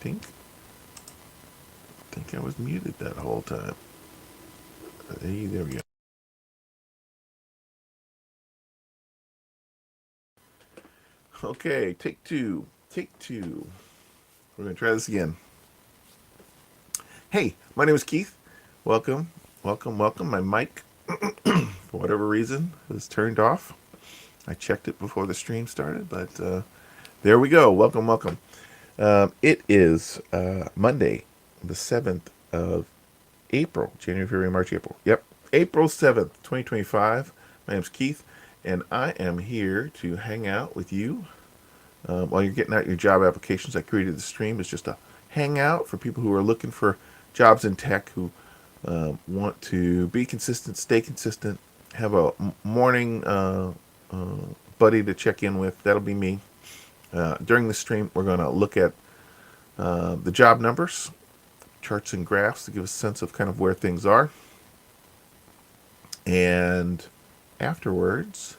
think I was muted that whole time. Hey, there we go. Okay, take two. Take two. We're going to try this again. Hey, my name is Keith. Welcome, welcome. My mic, for whatever reason, was turned off. I checked it before the stream started, but there we go. Welcome. It is Monday, the 7th of April. January, February, March, April. Yep. April 7th, 2025. My name's Keith, and I am here to hang out with you while you're getting out your job applications. I created the stream as just a hangout for people who are looking for jobs in tech, who want to be consistent, stay consistent, have a morning buddy to check in with. That'll be me. During the stream, we're going to look at the job numbers, charts and graphs to give a sense of kind of where things are. And afterwards,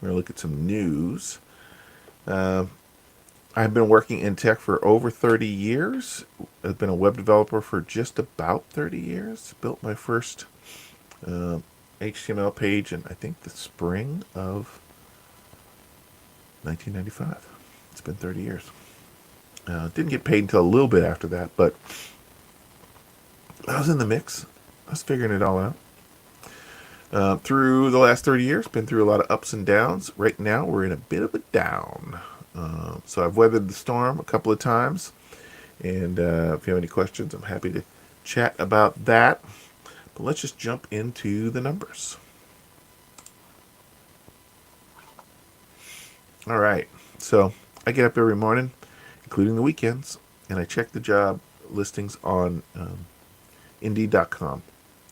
we're going to look at some news. I've been working in tech for over 30 years. I've been a web developer for just about 30 years. Built my first HTML page in, I think, the spring of 1995. It's been 30 years. Didn't get paid until a little bit after that, but I was in the mix. I was figuring it all out. Through the last 30 years, been through a lot of ups and downs. Right now, we're in a bit of a down. So I've weathered the storm a couple of times. And if you have any questions, I'm happy to chat about that. But let's just jump into the numbers. All right. So I get up every morning, including the weekends, and I check the job listings on Indeed.com.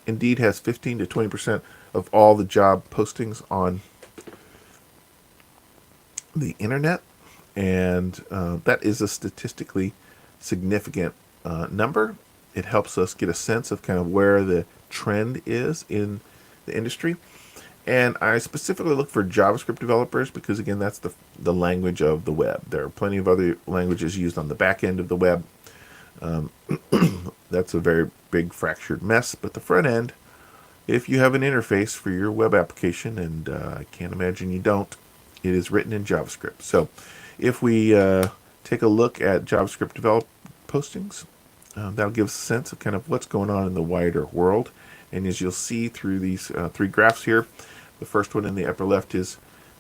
Indeed has 15 to 20% of all the job postings on the internet, and that is a statistically significant number. It helps us get a sense of kind of where the trend is in the industry. And I specifically look for JavaScript developers because, again, that's the language of the web. There are plenty of other languages used on the back end of the web. That's a very big fractured mess. But the front end, if you have an interface for your web application, and I can't imagine you don't, it is written in JavaScript. So if we take a look at JavaScript develop postings, that'll give us a sense of kind of what's going on in the wider world. And as you'll see through these three graphs here, the first one in the upper left is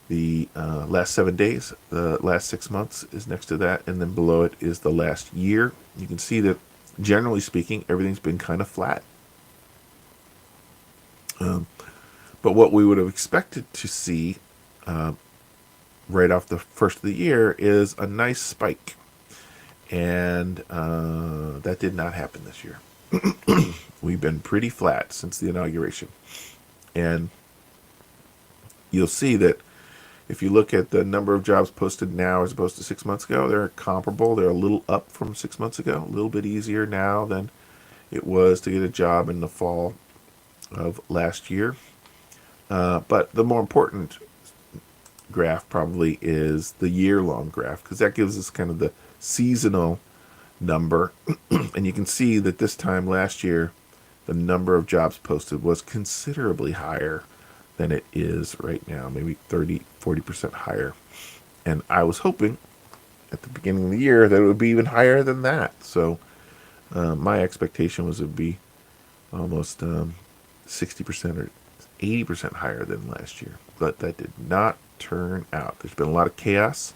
the last 7 days. The last 6 months is next to that, and then below it is the last year. You can see that, generally speaking, everything's been kind of flat. But what we would have expected to see right off the first of the year is a nice spike. And that did not happen this year. We've been pretty flat since the inauguration. And you'll see that if you look at the number of jobs posted now as opposed to 6 months ago, they're comparable. They're a little up from 6 months ago, a little bit easier now than it was to get a job in the fall of last year. But the more important graph probably is the year-long graph, because that gives us kind of the seasonal number. And you can see that this time last year, the number of jobs posted was considerably higher than it is right now, maybe 30-40% higher. And I was hoping at the beginning of the year that it would be even higher than that. So my expectation was it would be almost 60% or 80% higher than last year. But that did not turn out. There's been a lot of chaos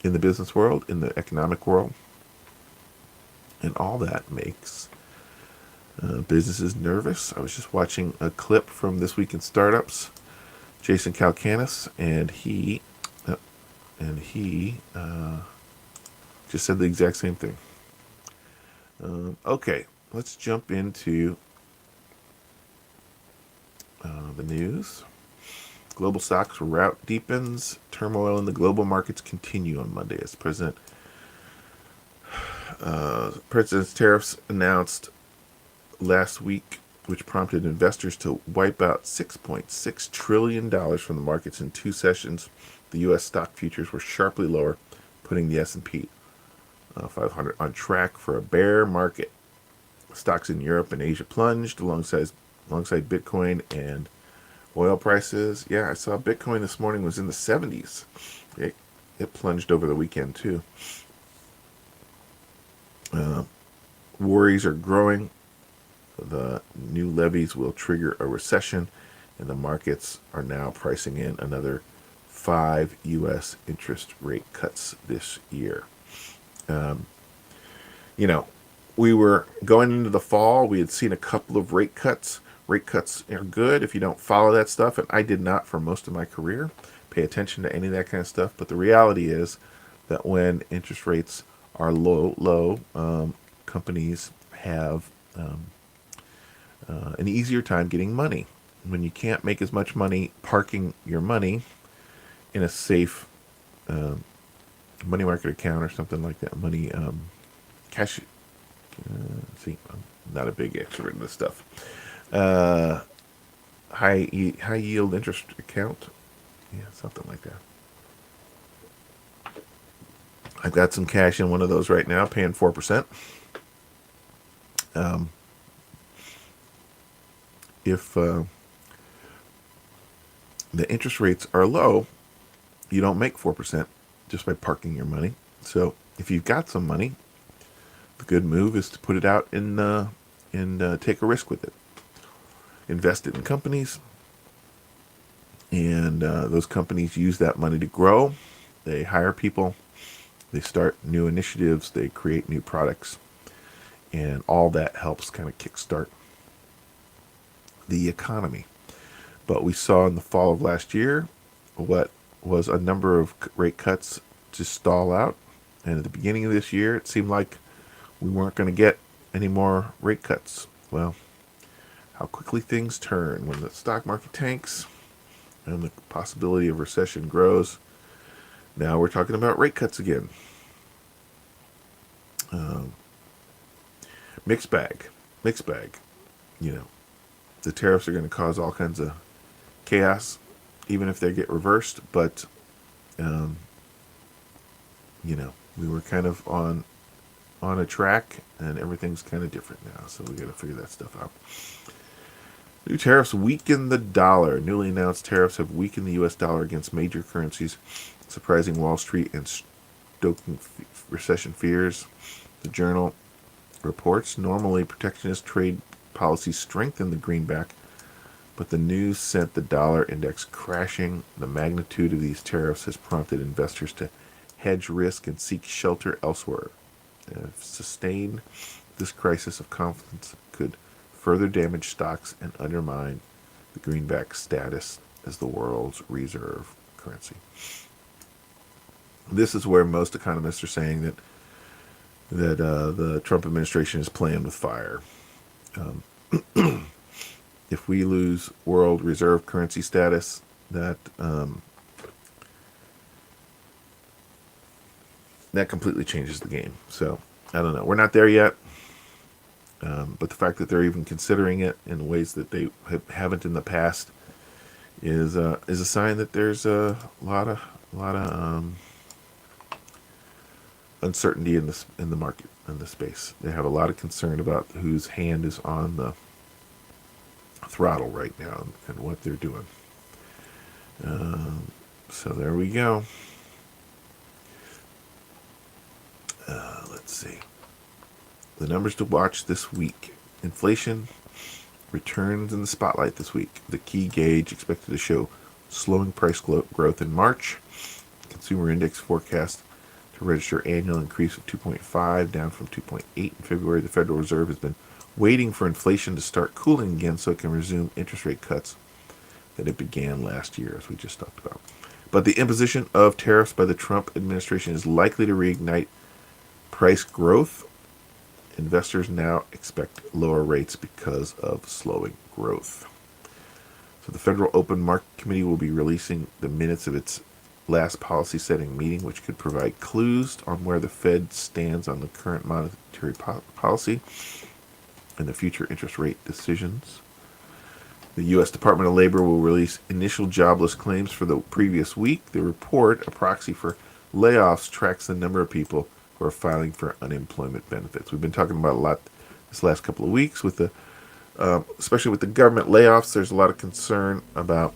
in the business world, in the economic world. And all that makes businesses nervous. I was just watching a clip from This Week in Startups, Jason Calacanis, and he just said the exact same thing. Okay, let's jump into the news. Global stocks rout deepens. Turmoil in the global markets continue on Monday as President's tariffs announced last week, which prompted investors to wipe out $6.6 trillion from the markets in 2 sessions. The U.S. stock futures were sharply lower, putting the S&P 500 on track for a bear market. Stocks in Europe and Asia plunged alongside Bitcoin and oil prices. Yeah, I saw Bitcoin this morning was in the 70s. It plunged over the weekend too. Worries are growing. The new levies will trigger a recession, and the markets are now pricing in another 5 U.S. interest rate cuts this year. We were going into the fall. We had seen a couple of rate cuts. Rate cuts are good if you don't follow that stuff, and I did not for most of my career pay attention to any of that kind of stuff. But the reality is that when interest rates are low, companies have an easier time getting money. When you can't make as much money parking your money in a safe money market account or something like that, cash. See, I'm not a big expert in this stuff. High yield interest account, yeah, something like that. I've got some cash in one of those right now, paying 4%. If the interest rates are low, you don't make 4% just by parking your money. So if you've got some money, the good move is to put it out and take a risk with it. Invest it in companies, and those companies use that money to grow. They hire people, they start new initiatives, they create new products, and all that helps kind of kickstart the economy. But we saw in the fall of last year what was a number of rate cuts just stall out, and at the beginning of this year it seemed like we weren't going to get any more rate cuts. Well, how quickly things turn when the stock market tanks and the possibility of recession grows. Now we're talking about rate cuts again. Mixed bag. The tariffs are going to cause all kinds of chaos, even if they get reversed. But, we were kind of on a track, and everything's kind of different now. So we got to figure that stuff out. New tariffs weaken the dollar. Newly announced tariffs have weakened the U.S. dollar against major currencies, surprising Wall Street and stoking recession fears. The Journal reports normally protectionist trade policies strengthen the greenback, but the news sent the dollar index crashing. The magnitude of these tariffs has prompted investors to hedge risk and seek shelter elsewhere. If sustained, this crisis of confidence could further damage stocks and undermine the greenback status as the world's reserve currency. This is where most economists are saying that the Trump administration is playing with fire. If we lose world reserve currency status, that completely changes the game. So I don't know. We're not there yet. But the fact that they're even considering it in ways that they haven't in the past is a sign that there's a lot of uncertainty in the market, in the space. They have a lot of concern about whose hand is on the throttle right now and what they're doing. So there we go. Let's see. The numbers to watch this week. Inflation returns in the spotlight this week. The key gauge expected to show slowing price growth in March. Consumer index forecast to register annual increase of 2.5, down from 2.8 in February. The Federal Reserve has been waiting for inflation to start cooling again so it can resume interest rate cuts that it began last year, as we just talked about. But the imposition of tariffs by the Trump administration is likely to reignite price growth. Investors now expect lower rates because of slowing growth. So the Federal Open Market Committee will be releasing the minutes of its last policy setting meeting, which could provide clues on where the Fed stands on the current monetary policy and the future interest rate decisions. The U.S. Department of Labor will release initial jobless claims for the previous week. The report, a proxy for layoffs, tracks the number of people who are filing for unemployment benefits. We've been talking about a lot this last couple of weeks with the, especially with the government layoffs. There's a lot of concern about,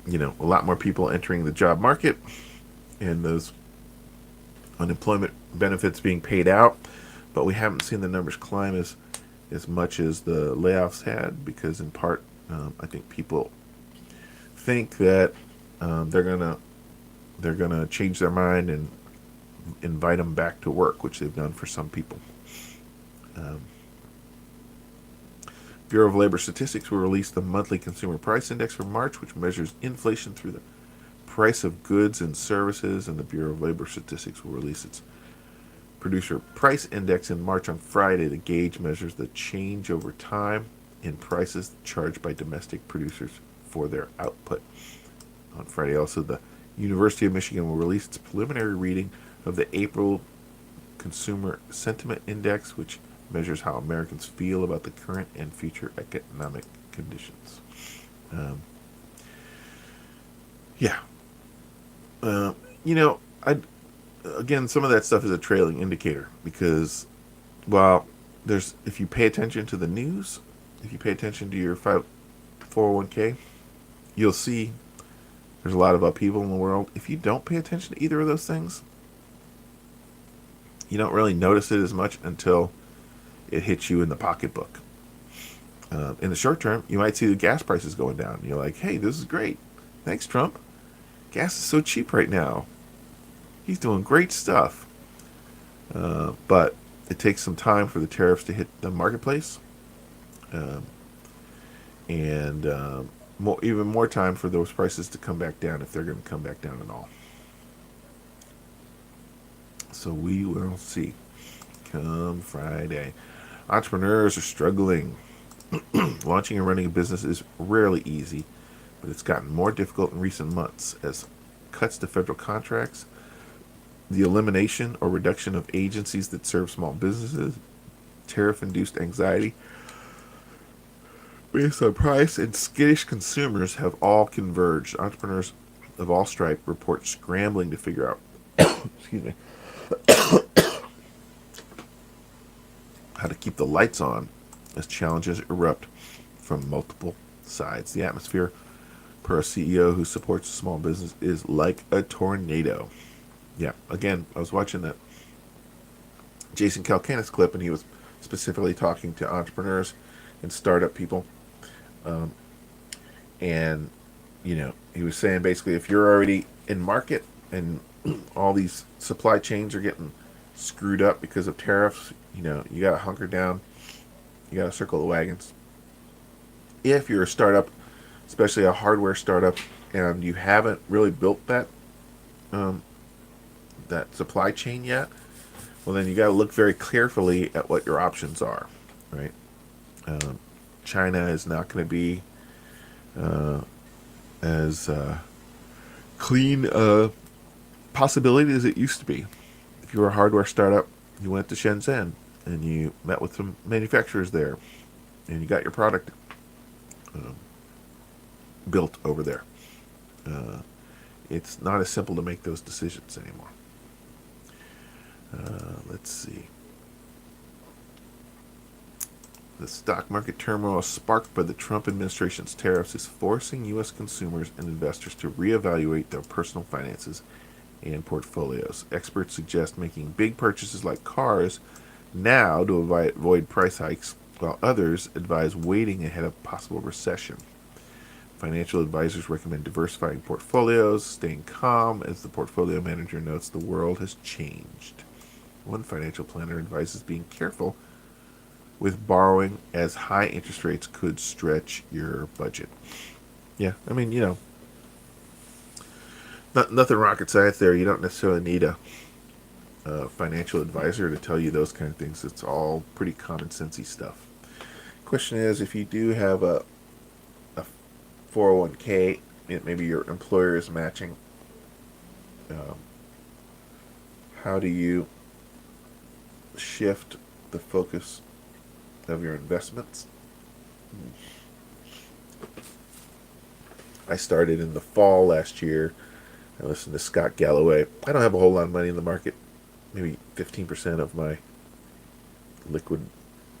a lot more people entering the job market and those unemployment benefits being paid out. But we haven't seen the numbers climb as much as the layoffs had, because in part, I think people think that they're gonna change their mind and invite them back to work, which they've done for some people. Um, Bureau of Labor Statistics will release the monthly consumer price index for March, which measures inflation through the price of goods and services, and the Bureau of Labor Statistics will release its producer price index in March on Friday. The gauge measures the change over time in prices charged by domestic producers for their output. On Friday, also, the University of Michigan will release its preliminary reading of the April Consumer Sentiment Index, which measures how Americans feel about the current and future economic conditions. Um, yeah. Uh, you know, I again, some of that stuff is a trailing indicator, because, well, if you pay attention to the news, if you pay attention to your 401k, you'll see there's a lot of upheaval in the world. If you don't pay attention to either of those things, you don't really notice it as much until it hits you in the pocketbook. In the short term, you might see the gas prices going down. You're like, hey, this is great. Thanks, Trump. Gas is so cheap right now. He's doing great stuff. But it takes some time for the tariffs to hit the marketplace. Um, and even more time for those prices to come back down, if they're going to come back down at all. So we will see come Friday. Entrepreneurs are struggling. Launching and running a business is rarely easy, but it's gotten more difficult in recent months as cuts to federal contracts, the elimination or reduction of agencies that serve small businesses, tariff-induced anxiety based on price, and skittish consumers have all converged. Entrepreneurs of all stripe report scrambling to figure out excuse me, how to keep the lights on as challenges erupt from multiple sides. The atmosphere, per a CEO who supports a small business, is like a tornado. Yeah, again, I was watching that Jason Calcanis clip, and he was specifically talking to entrepreneurs and startup people. And, he was saying basically, if you're already in market and all these supply chains are getting screwed up because of tariffs, you got to hunker down. You got to circle the wagons. If you're a startup, especially a hardware startup, and you haven't really built that supply chain yet, well, then you got to look very carefully at what your options are, right? China is not going to be as clean a possibility as it used to be. If you were a hardware startup, you went to Shenzhen and you met with some manufacturers there, and you got your product built over there. It's not as simple to make those decisions anymore. Let's see. The stock market turmoil sparked by the Trump administration's tariffs is forcing U.S. consumers and investors to reevaluate their personal finances and portfolios. Experts suggest making big purchases like cars now to avoid price hikes, while others advise waiting ahead of possible recession. Financial advisors recommend diversifying portfolios, staying calm, as the portfolio manager notes the world has changed. One financial planner advises being careful with borrowing, as high interest rates could stretch your budget. Yeah, I mean, nothing rocket science there. You don't necessarily need a financial advisor to tell you those kind of things. It's all pretty common sensey stuff. Question is, if you do have a 401k, maybe your employer is matching, how do you shift the focus of your investments? I started in the fall last year. I listened to Scott Galloway. I don't have a whole lot of money in the market. maybe 15% of my liquid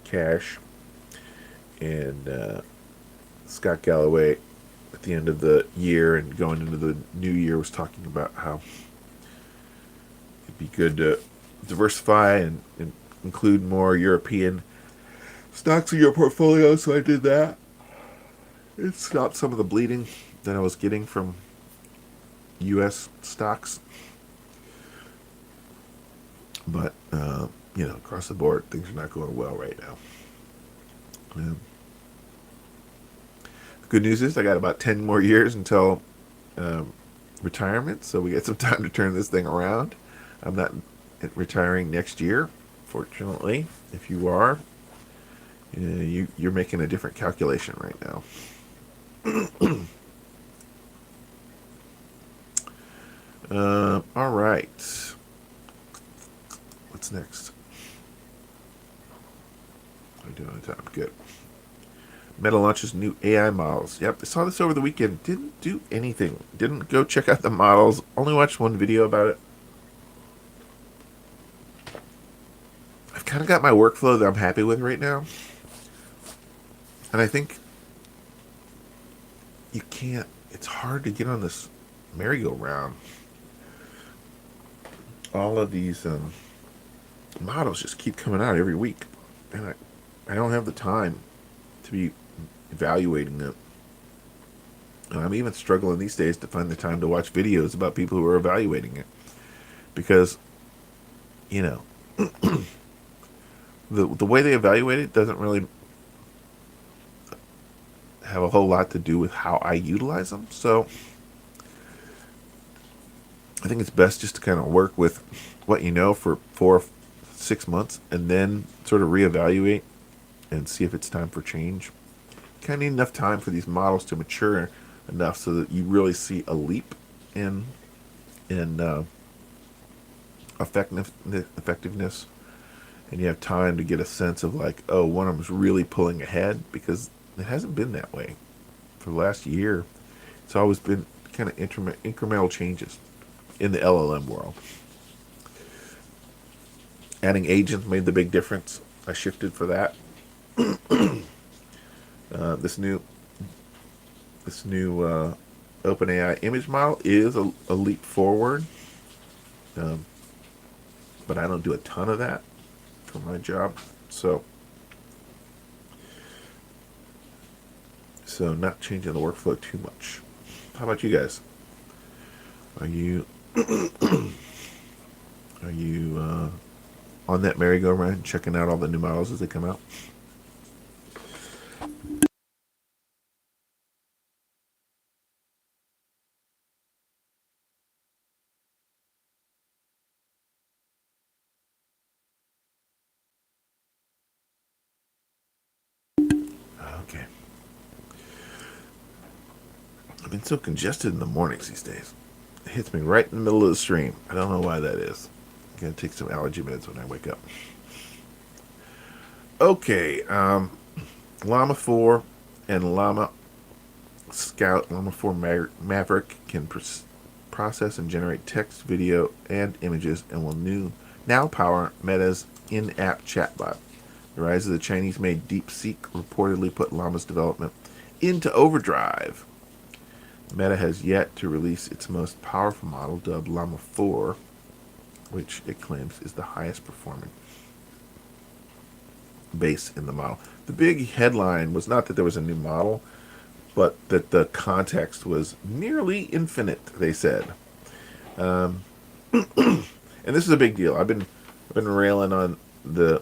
cash. And Scott Galloway, at the end of the year and going into the new year, was talking about how it'd be good to diversify and include more European stocks in your portfolio. So I did that. It stopped some of the bleeding that I was getting from U.S. stocks. But, across the board, things are not going well right now. The good news is I got about 10 more years until retirement, so we get some time to turn this thing around. I'm not retiring next year, fortunately. If you are, you're making a different calculation right now. All right. What's next? What are we doing on time? Good. Meta launches new AI models. Yep, I saw this over the weekend. Didn't do anything. Didn't go check out the models. Only watched one video about it. I've kind of got my workflow that I'm happy with right now. And I think it's hard to get on this merry-go-round. All of these models just keep coming out every week. And I don't have the time to be evaluating them. And I'm even struggling these days to find the time to watch videos about people who are evaluating it. Because, the way they evaluate it doesn't really have a whole lot to do with how I utilize them. So I think it's best just to kind of work with what you know for 4 or 6 months and then sort of reevaluate and see if it's time for change. Kind of need enough time for these models to mature enough so that you really see a leap in effectiveness, and you have time to get a sense of like, oh, one of them's really pulling ahead, because it hasn't been that way for the last year. It's always been kind of incremental changes in the LLM world. Adding agents made the big difference. I shifted for that. This new OpenAI image model is a leap forward, but I don't do a ton of that for my job, so not changing the workflow too much. How about you guys? Are you on that merry-go-round, checking out all the new models as they come out? Okay. I've been so congested in the mornings these days. It hits me right in the middle of the stream. I don't know why that is. I gotta take some allergy meds when I wake up. Okay, Llama 4 and Llama Scout, Llama 4 Maverick can process and generate text, video, and images, and will now power Meta's in-app chatbot. The rise of the Chinese-made DeepSeek reportedly put Llama's development into overdrive. Meta has yet to release its most powerful model, dubbed Llama 4, which it claims is the highest performing base in the model. The big headline was not that there was a new model, but that the context was nearly infinite, they said. And this is a big deal. I've been railing on the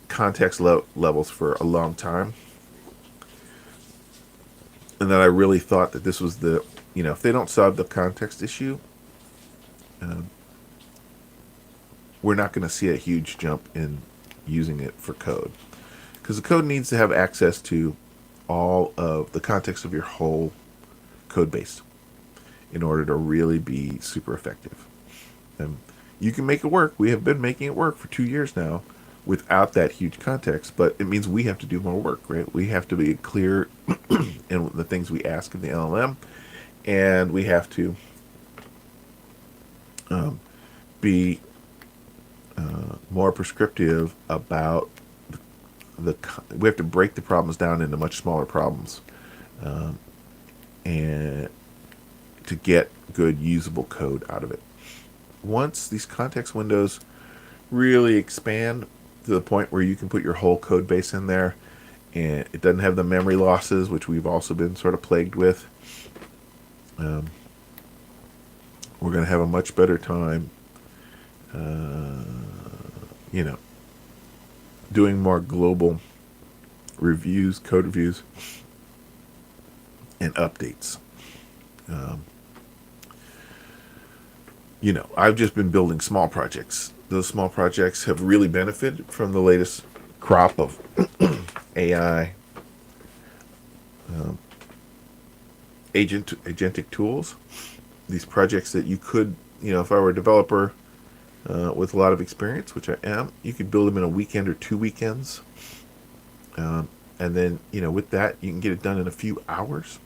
context levels for a long time, and that I really thought that this was if they don't solve the context issue, we're not going to see a huge jump in using it for code, because the code needs to have access to all of the context of your whole code base in order to really be super effective. And you can make it work. We have been making it work for 2 years now without that huge context, but it means we have to do more work, right? We have to be clear in the things we ask of the LLM, and we have to be more prescriptive about we have to break the problems down into much smaller problems, and to get good usable code out of it. Once these context windows really expand to the point where you can put your whole code base in there, and it doesn't have the memory losses, which we've also been sort of plagued with, we're going to have a much better time, you know, doing more global reviews, code reviews, and updates. I've just been building small projects. Those small projects have really benefited from the latest crop of AI agentic tools. These projects that you could, if I were a developer with a lot of experience, which I am, you could build them in a weekend or 2 weekends. And then, with that, you can get it done in a few hours.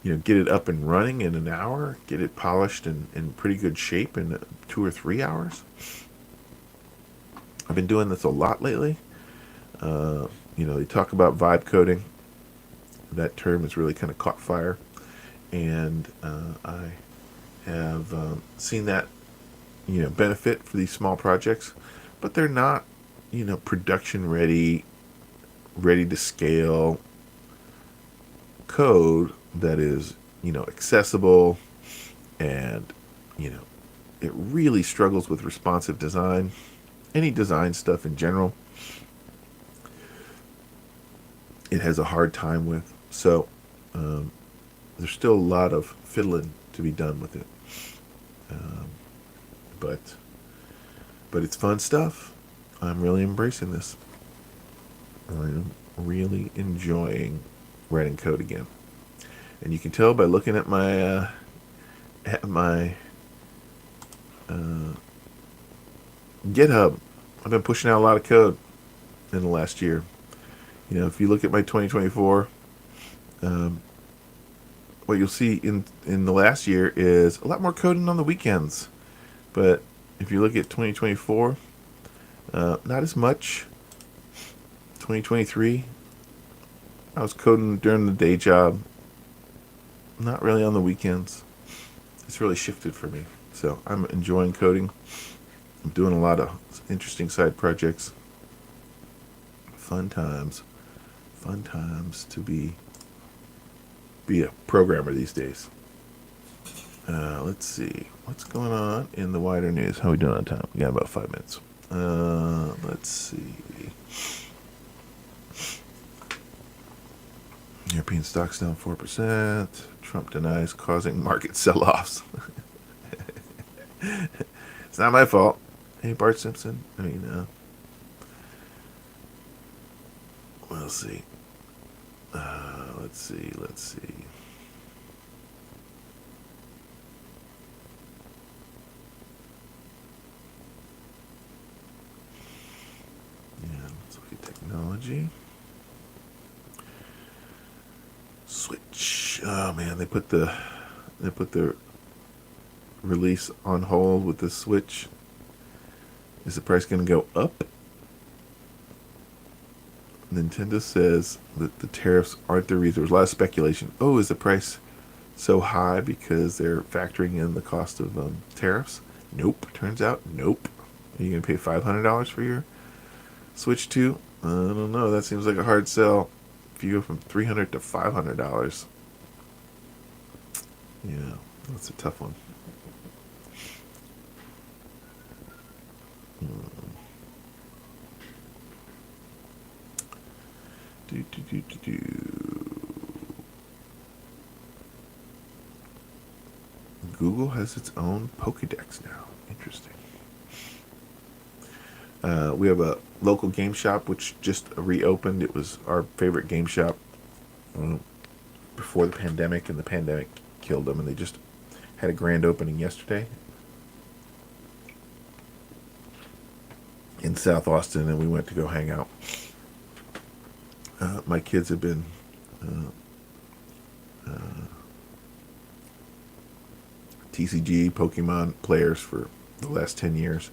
Get it up and running in an hour, get it polished and in pretty good shape in 2 or 3 hours. I've been doing this a lot lately. They talk about vibe coding. That term has really kind of caught fire. And I have seen that, benefit for these small projects. But they're not, production ready to scale code that is, accessible, and, it really struggles with responsive design. Any design stuff in general, it has a hard time with. So there's still a lot of fiddling to be done with it. But it's fun stuff. I'm really embracing this. I'm really enjoying writing code again. And you can tell by looking at my GitHub. I've been pushing out a lot of code in the last year. If you look at my 2024, what you'll see in the last year is a lot more coding on the weekends. But if you look at 2024, not as much. 2023, I was coding during the day job, not really on the weekends. It's really shifted for me. So I'm enjoying coding. I'm doing a lot of interesting side projects. Fun times to be a programmer these days. Let's see what's going on in the wider news. How are we doing on time? We got about 5 minutes. Let's see. European stocks down 4%. Trump denies causing market sell-offs. It's not my fault. Hey, Bart Simpson. We'll see. Let's see. Yeah, let's look at technology. Switch. Oh man, they put the release on hold with the Switch. Is the price going to go up? Nintendo says that the tariffs aren't the reason. There's a lot of speculation. Oh, is the price so high because they're factoring in the cost of tariffs? Nope. Turns out, nope. Are you going to pay $500 for your Switch 2? I don't know. That seems like a hard sell. If you go from $300 to $500, yeah, that's a tough one. Google has its own Pokédex now. Interesting. We have a local game shop which just reopened. It was our favorite game shop before the pandemic, and the pandemic killed them, and they just had a grand opening yesterday in South Austin, and we went to go hang out. My kids have been TCG Pokemon players for the last 10 years.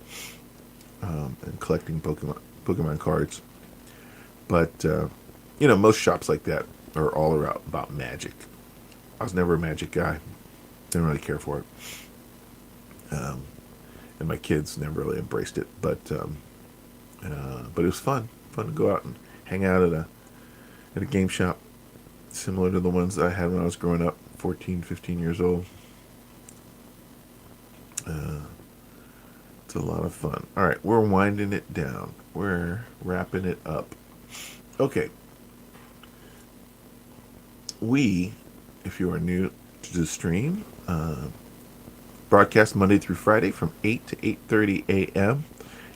and collecting Pokemon cards. But most shops like that are all about Magic. I was never a Magic guy. Didn't really care for it. And my kids never really embraced it. But it was fun to go out and hang out at a game shop similar to the ones I had when I was growing up, 14, 15 years old. It's a lot of fun. All right, we're winding it down. We're wrapping it up. Okay. If you are new to the stream, broadcast Monday through Friday from 8 to 8:30 a.m.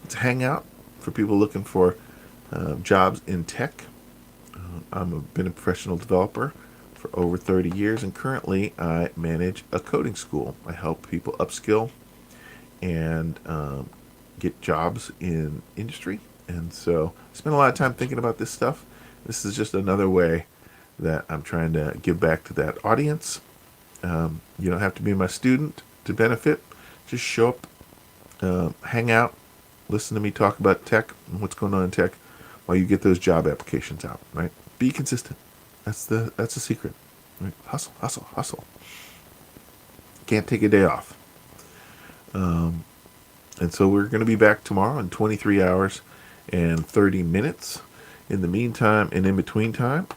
It's a hangout for people looking for jobs in tech. Been a professional developer for over 30 years, and currently I manage a coding school. I help people upskill and get jobs in industry. And so I spend a lot of time thinking about this stuff. This is just another way that I'm trying to give back to that audience. You don't have to be my student to benefit. Just show up, hang out, listen to me talk about tech and what's going on in tech while you get those job applications out, right? Be consistent. That's the secret. Right? Hustle, hustle, hustle. Can't take a day off. And so we're going to be back tomorrow in 23 hours and 30 minutes. In the meantime and in between time,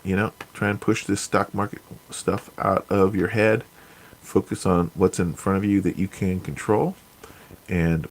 try and push this stock market stuff out of your head. Focus on what's in front of you that you can control. And